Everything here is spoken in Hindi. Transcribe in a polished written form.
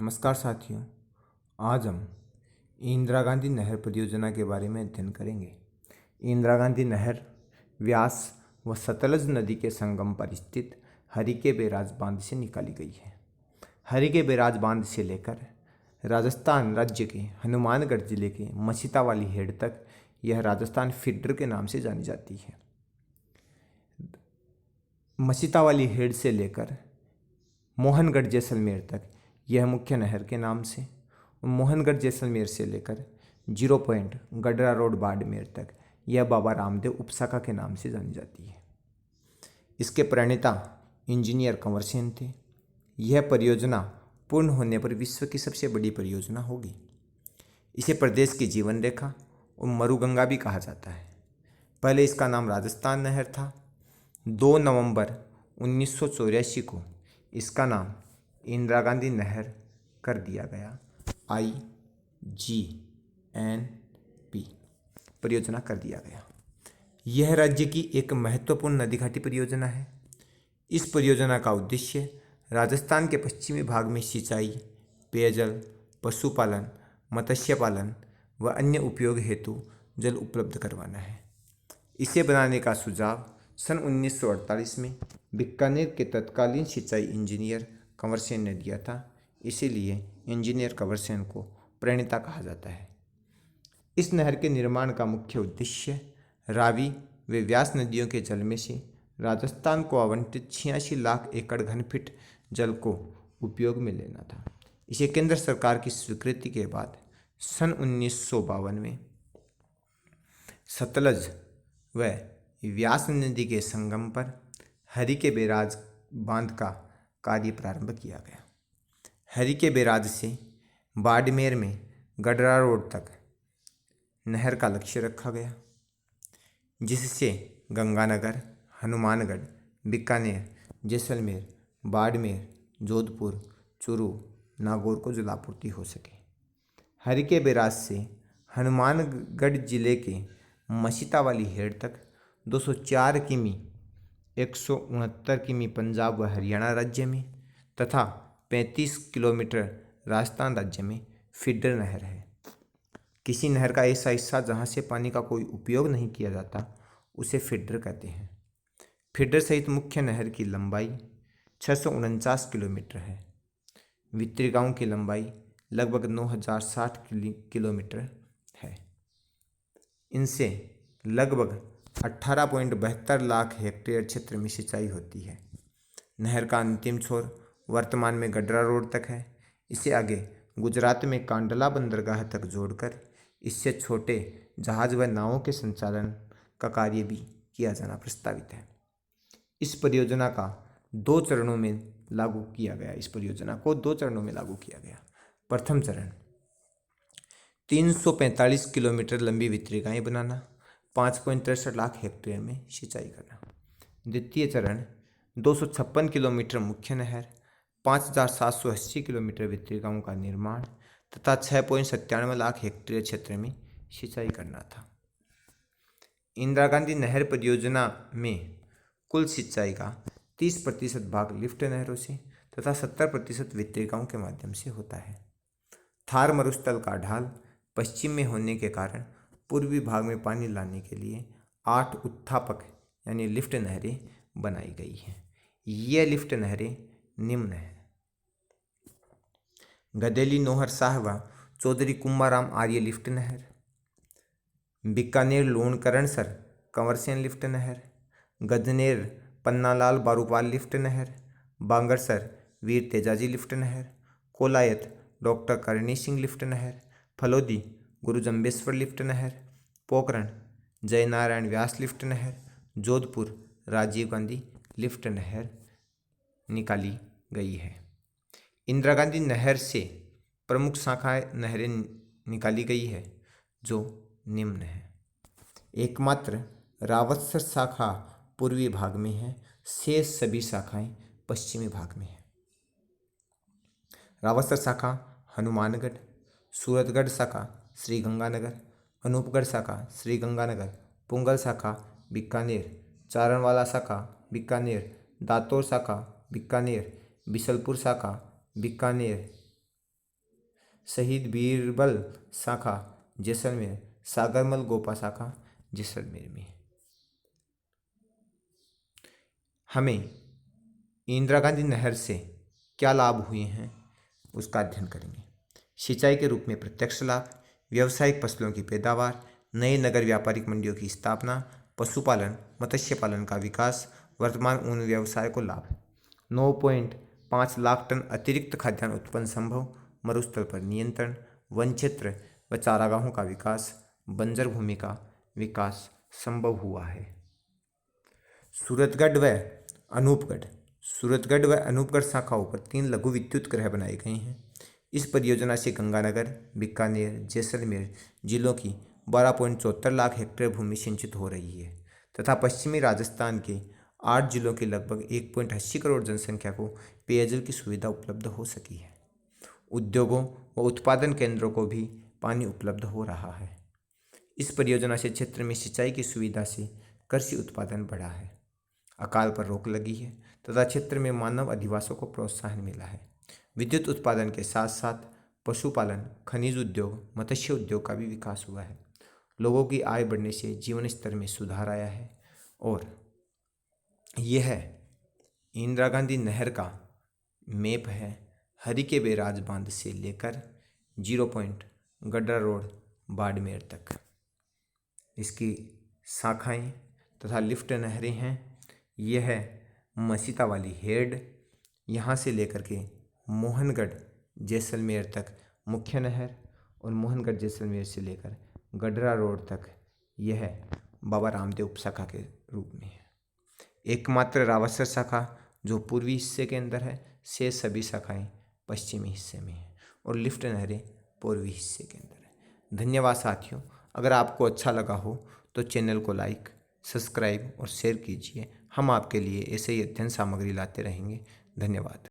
नमस्कार साथियों। आज हम इंदिरा गांधी नहर परियोजना के बारे में अध्ययन करेंगे। इंदिरा गांधी नहर व्यास व सतलज नदी के संगम पर स्थित हरिके बैराज बांध से निकाली गई है। हरिके बैराज बांध से लेकर राजस्थान राज्य के हनुमानगढ़ जिले के मछितावाली हेड तक यह राजस्थान फीडर के नाम से जानी जाती है। मछितावाली हेड से लेकर मोहनगढ़ जैसलमेर तक यह मुख्य नहर के नाम से, मोहनगढ़ जैसलमेर से लेकर 0 पॉइंट गडरा रोड बाड़मेर तक यह बाबा रामदेव उपशाखा के नाम से जानी जाती है। इसके प्रणेता इंजीनियर कंवर सेन थे। यह परियोजना पूर्ण होने पर विश्व की सबसे बड़ी परियोजना होगी। इसे प्रदेश की जीवन रेखा और मरुगंगा भी कहा जाता है। पहले इसका नाम राजस्थान नहर था। 2 नवंबर 1984 को इसका नाम इंदिरा गांधी नहर कर दिया गया। IGNP परियोजना कर दिया गया। यह राज्य की एक महत्वपूर्ण नदी घाटी परियोजना है। इस परियोजना का उद्देश्य राजस्थान के पश्चिमी भाग में सिंचाई, पेयजल, पशुपालन, मत्स्य पालन व अन्य उपयोग हेतु जल उपलब्ध करवाना है। इसे बनाने का सुझाव सन 1948 में बीकानेर के तत्कालीन सिंचाई इंजीनियर कंवर सेन ने दिया था। इसीलिए इंजीनियर कंवर सेन को प्रणेता कहा जाता है। इस नहर के निर्माण का मुख्य उद्देश्य रावी व व्यास नदियों के जल में से राजस्थान को आवंटित 86 लाख एकड़ घनफीट जल को उपयोग में लेना था। इसे केंद्र सरकार की स्वीकृति के बाद सन 1952 में सतलज व व्यास नदी के संगम पर हरिके बैराज बांध का कार्य प्रारंभ किया गया। हरिके बैराज से बाड़मेर में गडरा रोड तक नहर का लक्ष्य रखा गया, जिससे गंगानगर, हनुमानगढ़, बीकानेर, जैसलमेर, बाड़मेर, जोधपुर, चूरू, नागौर को जलापूर्ति हो सके। हरिके बैराज से हनुमानगढ़ जिले के मछितावाली हेड तक 204 किमी 169 किमी पंजाब व हरियाणा राज्य में तथा 35 किलोमीटर राजस्थान राज्य में फीडर नहर है। किसी नहर का ऐसा हिस्सा जहाँ से पानी का कोई उपयोग नहीं किया जाता उसे फीडर कहते हैं। फीडर सहित मुख्य नहर की लंबाई 649 किलोमीटर है। वितरिकाओं की लंबाई लगभग 9060 किलोमीटर है। इनसे लगभग 18.72 लाख हेक्टेयर क्षेत्र में सिंचाई होती है। नहर का अंतिम छोर वर्तमान में गडरा रोड तक है। इसे आगे गुजरात में कांडला बंदरगाह तक जोड़कर इससे छोटे जहाज व नावों के संचालन का कार्य भी किया जाना प्रस्तावित है। इस परियोजना को 2 चरणों में लागू किया गया। प्रथम चरण 345 किलोमीटर लंबी वितरिकाएं बनाना, 5.63 लाख हेक्टेयर में सिंचाई करना। द्वितीय चरण 256 किलोमीटर मुख्य नहर, 5780 किलोमीटर वितरिकाओं का निर्माण तथा 6.97 लाख हेक्टेयर क्षेत्र में सिंचाई करना था। इंदिरा गांधी नहर परियोजना में कुल सिंचाई का 30% भाग लिफ्ट नहरों से तथा 70% वितरिकाओं के माध्यम से होता है। थार मरुस्थल का ढाल पश्चिम में होने के कारण पूर्वी भाग में पानी लाने के लिए 8 उत्थापक यानी लिफ्ट नहरें बनाई गई हैं। ये लिफ्ट नहरें निम्न हैं: गदेली नोहर साहबा चौधरी कुंभाराम आर्य लिफ्ट नहर, बीकानेर लूणकरणसर कंवरसेन लिफ्ट नहर, गजनेर पन्नालाल बारूपाल लिफ्ट नहर, बांगरसर वीर तेजाजी लिफ्ट नहर, कोलायत डॉक्टर करणी सिंह लिफ्ट नहर, फलोदी गुरु जम्बेश्वर लिफ्ट नहर, पोखरण जयनारायण व्यास लिफ्ट नहर, जोधपुर राजीव गांधी लिफ्ट नहर निकाली गई है। इंदिरा गांधी नहर से प्रमुख शाखाएं नहरें निकाली गई है जो निम्न है। एकमात्र रावतसर शाखा पूर्वी भाग में है, शेष सभी शाखाएं पश्चिमी भाग में है। रावतसर शाखा हनुमानगढ़, सूरतगढ़ शाखा श्रीगंगानगर, अनूपगढ़ शाखा श्रीगंगानगर, पुंगल शाखा बीकानेर, चारणवाला शाखा बीकानेर, दातोर शाखा बीकानेर, बिशलपुर शाखा बीकानेर, शहीद बीरबल शाखा जैसलमेर, सागरमल गोपा शाखा जैसलमेर में। हमें इंदिरा गांधी नहर से क्या लाभ हुए हैं उसका अध्ययन करेंगे। सिंचाई के रूप में प्रत्यक्ष लाभ, व्यावसायिक फसलों की पैदावार, नए नगर व्यापारिक मंडियों की स्थापना, पशुपालन मत्स्य पालन का विकास, वर्तमान ऊन व्यवसाय को लाभ। 9.5 लाख टन अतिरिक्त खाद्यान्न उत्पन्न संभव, मरुस्थल पर नियंत्रण, वन क्षेत्र व चारागाहों का विकास, बंजर भूमि का विकास संभव हुआ है। सूरतगढ़ व अनूपगढ़, सूरतगढ़ व अनूपगढ़ शाखाओं पर 3 लघु विद्युत ग्रह बनाए गए हैं। इस परियोजना से गंगानगर, बीकानेर, जैसलमेर जिलों की 12.74 लाख हेक्टेयर भूमि सिंचित हो रही है तथा पश्चिमी राजस्थान के 8 जिलों के लगभग 1.80 करोड़ जनसंख्या को पेयजल की सुविधा उपलब्ध हो सकी है। उद्योगों व उत्पादन केंद्रों को भी पानी उपलब्ध हो रहा है। इस परियोजना से क्षेत्र में सिंचाई की सुविधा से कृषि उत्पादन बढ़ा है, अकाल पर रोक लगी है तथा क्षेत्र में मानव अधिवासों को प्रोत्साहन मिला है। विद्युत उत्पादन के साथ साथ पशुपालन, खनिज उद्योग, मत्स्य उद्योग का भी विकास हुआ है। लोगों की आय बढ़ने से जीवन स्तर में सुधार आया है और यह इंदिरा गांधी नहर का मैप है। हरी के बैराज बांध से लेकर 0 पॉइंट गड्ढा रोड बाड़मेर तक इसकी शाखाएं तथा लिफ्ट नहरें हैं। यह है मसीता वाली हेड, यहाँ से लेकर के मोहनगढ़ जैसलमेर तक मुख्य नहर और मोहनगढ़ जैसलमेर से लेकर गडरा रोड तक यह बाबा रामदेव उपशाखा के रूप में है। एकमात्र रावसर शाखा जो पूर्वी हिस्से के अंदर है, शेष सभी शाखाएं पश्चिमी हिस्से में है और लिफ्ट नहरें पूर्वी हिस्से के अंदर है। धन्यवाद साथियों। अगर आपको अच्छा लगा हो तो चैनल को लाइक, सब्सक्राइब और शेयर कीजिए। हम आपके लिए ऐसे ही अध्ययन सामग्री लाते रहेंगे। धन्यवाद।